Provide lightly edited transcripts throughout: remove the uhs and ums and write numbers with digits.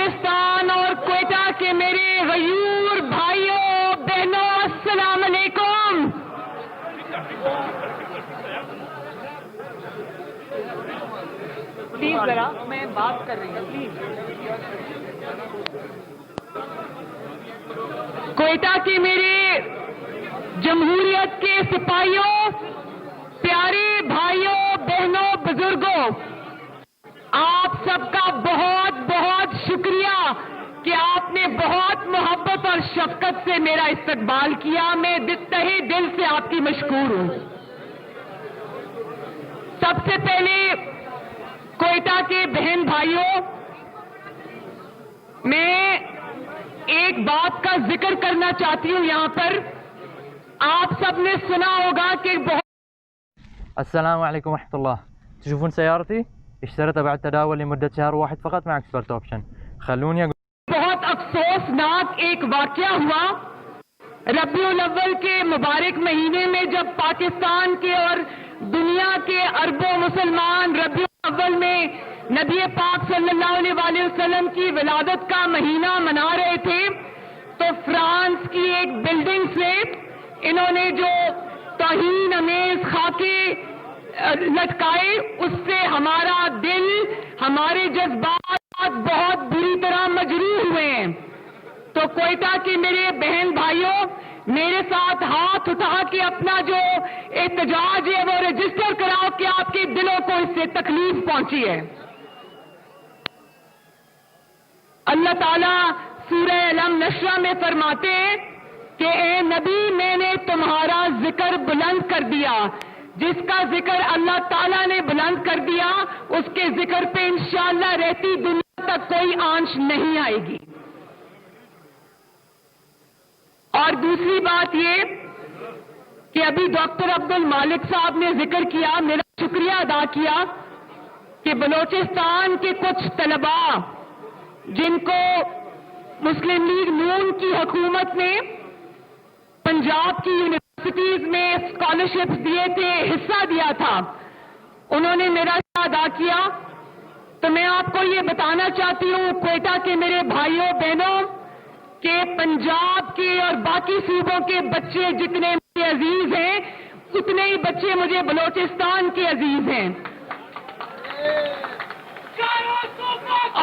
بلوچستان اور کوئٹہ کے میرے غیور بھائیوں بہنوں السلام علیکم. پلیز ذرا میں بات کر رہی ہوں پلیز. کوئٹہ کے میرے جمہوریت کے سپاہیوں، پیارے بھائیوں بہنوں بزرگوں، آپ سب کا بہت بہت شکریہ کہ آپ نے بہت محبت اور شفقت سے میرا استقبال کیا. میں تہہ دل سے آپ کی مشکور ہوں. سب سے پہلے کوئٹہ کے بہن بھائیوں، میں ایک بات کا ذکر کرنا چاہتی ہوں یہاں پر. آپ سب نے سنا ہوگا کہ السلام عليكم ورحمة الله. تشوفون سيارتي؟ اشتريتها بعد تداول لمدة شهر واحد فقط مع اكسبرت اوبشن. خلوني اقول بہت افسوسناک ایک واقعہ ہوا ربیع الاول کے مبارک مہینے میں، جب پاکستان کے اور دنیا کے اربوں مسلمان ربیع الاول میں نبی پاک صلی اللہ علیہ وآلہ وسلم کی ولادت کا مہینہ منا رہے تھے، تو فرانس کی ایک بلڈنگ سے انہوں نے جو توہین امیز خاکے لٹکائے، اس سے ہمارا دل، ہمارے جذبات بہت بری طرح مجروح ہوئے ہیں. تو کوئٹہ کے میرے بہن بھائیوں، میرے ساتھ ہاتھ اٹھا کے اپنا جو احتجاج ہے وہ رجسٹر کراؤ کہ آپ کے دلوں کو اس سے تکلیف پہنچی ہے. اللہ تعالیٰ سورہ علم نشرہ میں فرماتے ہیں کہ اے نبی، میں نے تمہارا ذکر بلند کر دیا. جس کا ذکر اللہ تعالیٰ نے بلند کر دیا، اس کے ذکر پہ انشاءاللہ رہتی دنیا تک کوئی آنچ نہیں آئے گی. اور دوسری بات یہ کہ ابھی ڈاکٹر عبد المالک صاحب نے ذکر کیا، میرا شکریہ ادا کیا کہ بلوچستان کے کچھ طلباء جن کو مسلم لیگ نون کی حکومت نے پنجاب کی یونیورسٹیز میں اسکالرشپس دیے تھے، حصہ دیا تھا، انہوں نے میرا ادا کیا. تو میں آپ کو یہ بتانا چاہتی ہوں کوئٹہ کے میرے بھائیوں بہنوں کہ پنجاب کے اور باقی صوبوں کے بچے جتنے مجھے عزیز ہیں، اتنے ہی بچے مجھے بلوچستان کے عزیز ہیں.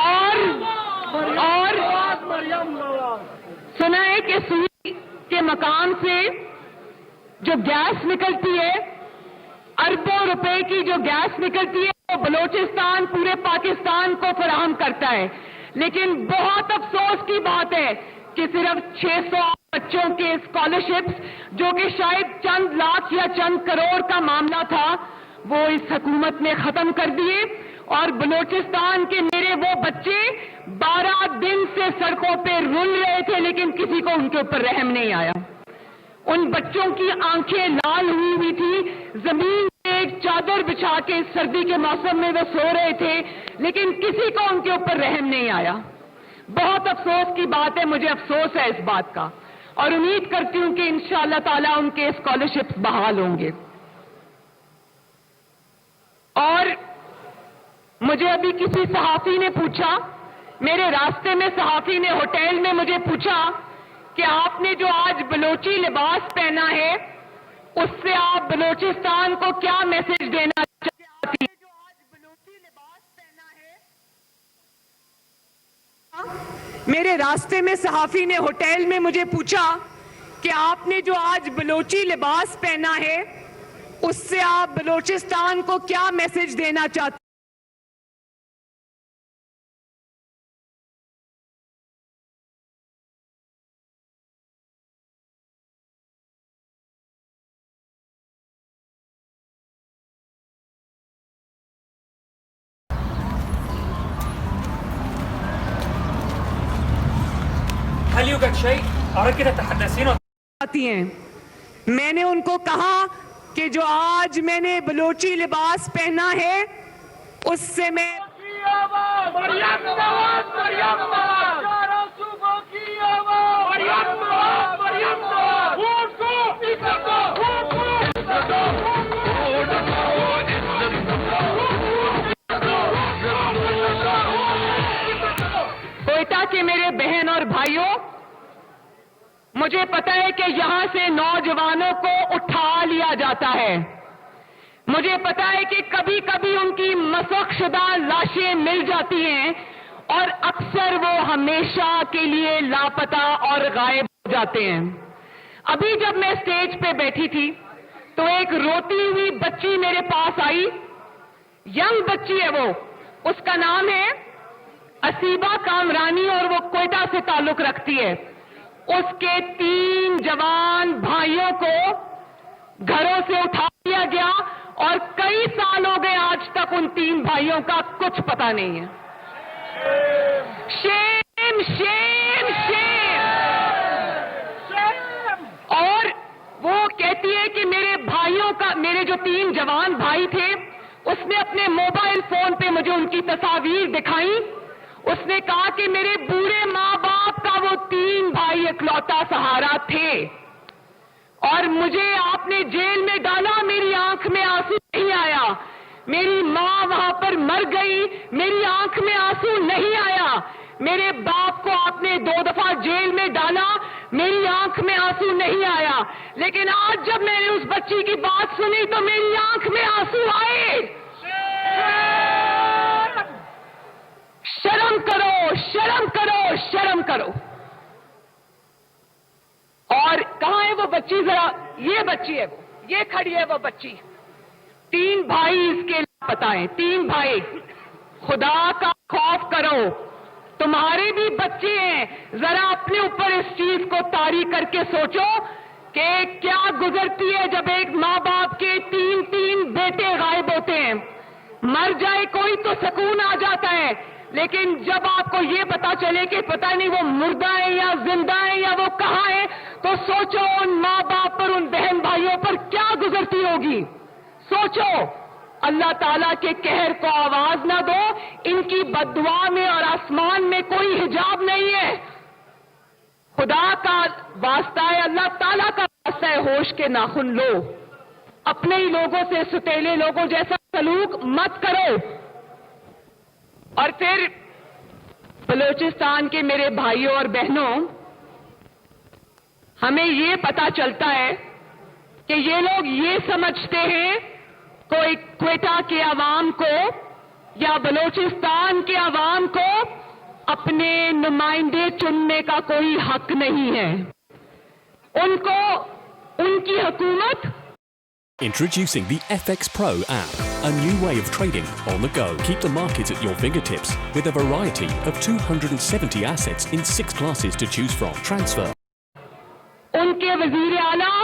اور سنا ہے کہ سوئی کے مقام سے جو گیس نکلتی ہے، اربوں روپے کی جو گیس نکلتی ہے، وہ بلوچستان پورے پاکستان کو فراہم کرتا ہے. لیکن بہت افسوس کی بات ہے کہ صرف 600 بچوں کے اسکالرشپس، جو کہ شاید چند لاکھ یا چند کروڑ کا معاملہ تھا، وہ اس حکومت نے ختم کر دیے. اور بلوچستان کے میرے وہ بچے 12 دن سے سڑکوں پہ رول رہے تھے، لیکن کسی کو ان کے اوپر رحم نہیں آیا. ان بچوں کی آنکھیں لال ہوئی تھی، زمین پہ ایک چادر بچھا کے سردی کے موسم میں وہ سو رہے تھے، لیکن کسی کو ان کے اوپر رحم نہیں آیا. بہت افسوس کی بات ہے، مجھے افسوس ہے اس بات کا، اور امید کرتی ہوں کہ انشاءاللہ تعالیٰ ان کے اسکالرشپس بحال ہوں گے. اور مجھے ابھی کسی صحافی نے پوچھا، میرے راستے میں صحافی نے ہوٹل میں مجھے پوچھا کہ آپ نے جو آج بلوچی لباس پہنا ہے، اس سے آپ بلوچستان کو کیا میسج دینا چاہتی ہیں؟ میرے راستے میں صحافی نے ہوٹل میں مجھے پوچھا کہ آپ نے جو آج بلوچی لباس پہنا ہے، اس سے آپ بلوچستان کو کیا میسج دینا چاہتے ہیں؟ هل يوجد شيء أراك تتحدثين؟ میں نے ان کو کہا کہ جو آج میں نے بلوچی لباس پہنا ہے، اس سے میں کوئٹہ مجھے پتا ہے کہ یہاں سے نوجوانوں کو اٹھا لیا جاتا ہے. مجھے پتا ہے کہ کبھی کبھی ان کی مسخ شدہ لاشیں مل جاتی ہیں اور اکثر وہ ہمیشہ کے لیے لاپتہ اور غائب ہو جاتے ہیں. ابھی جب میں اسٹیج پہ بیٹھی تھی تو ایک روتی ہوئی بچی میرے پاس آئی. ینگ بچی ہے وہ, اس کا نام ہے اسیبہ کامرانی اور وہ کوئٹہ سے تعلق رکھتی ہے. اس کے 3 جوان بھائیوں کو گھروں سے اٹھا لیا گیا اور کئی سال ہو گئے آج تک ان 3 بھائیوں کا کچھ پتہ نہیں ہے. شیم شیم شیم. اور وہ کہتی ہے کہ میرے جو 3 جوان بھائی تھے, اس نے اپنے موبائل فون پہ مجھے ان کی تصاویر دکھائی. اس نے کہا کہ میرے بوڑھے ماں باپ کا وہ 3 بھائی اکلوتا سہارا تھے اور مجھے آپ نے جیل میں ڈالا, میری آنکھ میں آنسو نہیں آیا. میری ماں وہاں پر مر گئی, میری آنکھ میں آنسو نہیں آیا. میرے باپ کو آپ نے 2 دفعہ جیل میں ڈالا, میری آنکھ میں آنسو نہیں آیا. لیکن آج جب میں نے اس بچی کی بات سنی تو میری آنکھ میں آنسو آئے. شرم کرو, شرم کرو, شرم کرو. اور کہاں ہے وہ بچی؟ ذرا یہ بچی ہے, وہ یہ کھڑی ہے وہ بچی. 3 بھائی اس کے لاپتہ ہیں, 3 بھائی. خدا کا خوف کرو, تمہارے بھی بچے ہیں. ذرا اپنے اوپر اس چیز کو طاری کر کے سوچو کہ کیا گزرتی ہے جب ایک ماں باپ کے 3 بیٹے غائب ہوتے ہیں. مر جائے کوئی تو سکون آ جاتا ہے, لیکن جب آپ کو یہ پتا چلے کہ پتہ نہیں وہ مردہ ہے یا زندہ ہے یا وہ کہاں ہے, تو سوچو ان ماں باپ پر, ان بہن بھائیوں پر کیا گزرتی ہوگی. سوچو. اللہ تعالیٰ کے قہر کو آواز نہ دو. ان کی بد دعا میں اور آسمان میں کوئی حجاب نہیں ہے. خدا کا واسطہ ہے, اللہ تعالیٰ کا واسطہ ہے, ہوش کے ناخن لو. اپنے ہی لوگوں سے ستیلے لوگوں جیسا سلوک مت کرو. اور پھر بلوچستان کے میرے بھائیوں اور بہنوں, ہمیں یہ پتا چلتا ہے کہ یہ لوگ یہ سمجھتے ہیں کوئی کوئٹہ کے عوام کو یا بلوچستان کے عوام کو اپنے نمائندے چننے کا کوئی حق نہیں ہے. ان کو ان کی حکومت. Introducing the FX Pro app, a new way of trading on the go. Keep the market at your fingertips with a variety of 270 assets in 6 classes to choose from. Transfer. ان کے وزیر اعلیٰ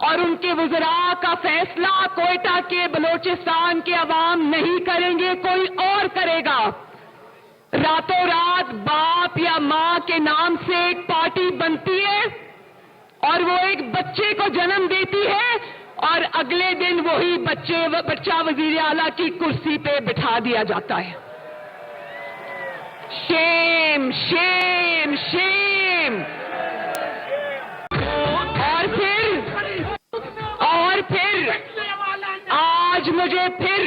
اور ان کے وزراء کا فیصلہ کوئٹہ کے بلوچستان کے عوام نہیں کریں گے, کوئی اور کرے گا. راتوں رات باپ یا ماں کے نام سے ایک پارٹی بنتی ہے اور وہ ایک بچے کو جنم دیتی ہے اور اگلے دن وہی بچہ وزیر اعلیٰ کی کرسی پہ بٹھا دیا جاتا ہے. شیم شیم شیم. اور پھر آج مجھے پھر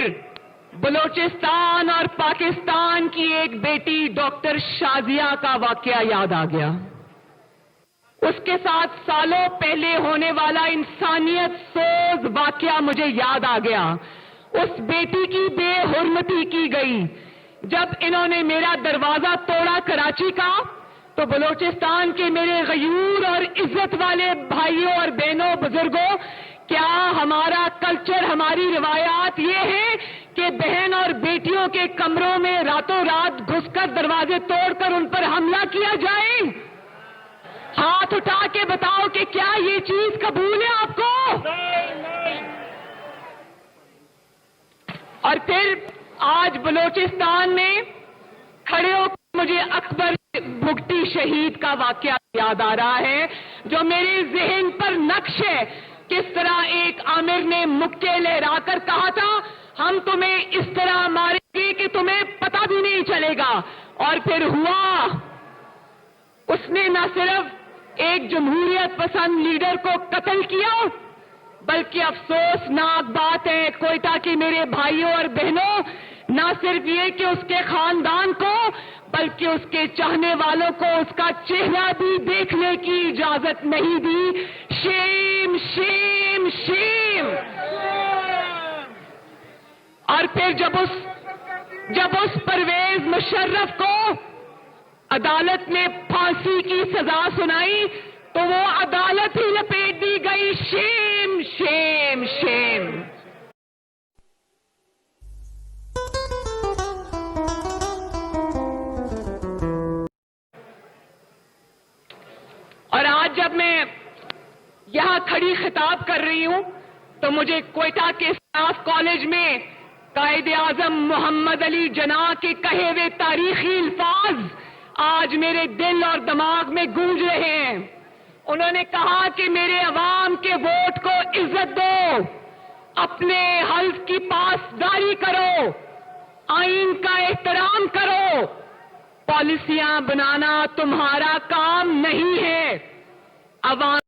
بلوچستان اور پاکستان کی ایک بیٹی ڈاکٹر شازیہ کا واقعہ یاد آ گیا. اس کے ساتھ سالوں پہلے ہونے والا انسانیت سوز واقعہ مجھے یاد آ گیا. اس بیٹی کی بے حرمتی کی گئی. جب انہوں نے میرا دروازہ توڑا کراچی کا, تو بلوچستان کے میرے غیور اور عزت والے بھائیوں اور بہنوں, بزرگوں, کیا ہمارا کلچر, ہماری روایات یہ ہے کہ بہن اور بیٹیوں کے کمروں میں راتوں رات گھس کر دروازے توڑ کر ان پر حملہ کیا جائے؟ ہاتھ اٹھا کے بتاؤ کہ کیا یہ چیز قبول ہے آپ کو؟ اور پھر آج بلوچستان میں کھڑے ہو مجھے اکبر بھگٹی شہید کا واقعہ یاد آ رہا ہے, جو میرے ذہن پر نقش ہے. کس طرح ایک عامر نے مکے لہرا کر کہا تھا, ہم تمہیں اس طرح ماریں گے کہ تمہیں پتہ بھی نہیں چلے گا. اور پھر ہوا, اس نے نہ صرف ایک جمہوریت پسند لیڈر کو قتل کیا, بلکہ افسوسناک بات ہے کوئٹہ کے میرے بھائیوں اور بہنوں, نہ صرف یہ کہ اس کے خاندان کو بلکہ اس کے چاہنے والوں کو اس کا چہرہ بھی دیکھنے کی اجازت نہیں دی. شیم شیم شیم. اور پھر جب اس پرویز مشرف کو عدالت نے پھانسی کی سزا سنائی تو وہ عدالت ہی لپیٹ دی گئی. شیم شیم شیم. اور آج جب میں یہاں کھڑی خطاب کر رہی ہوں تو مجھے کوئٹہ کے اسٹاف کالج میں قائد اعظم محمد علی جناح کے کہے ہوئے تاریخی الفاظ آج میرے دل اور دماغ میں گونج رہے ہیں. انہوں نے کہا کہ میرے عوام کے ووٹ کو عزت دو, اپنے حلف کی پاسداری کرو, آئین کا احترام کرو. پالیسیاں بنانا تمہارا کام نہیں ہے. عوام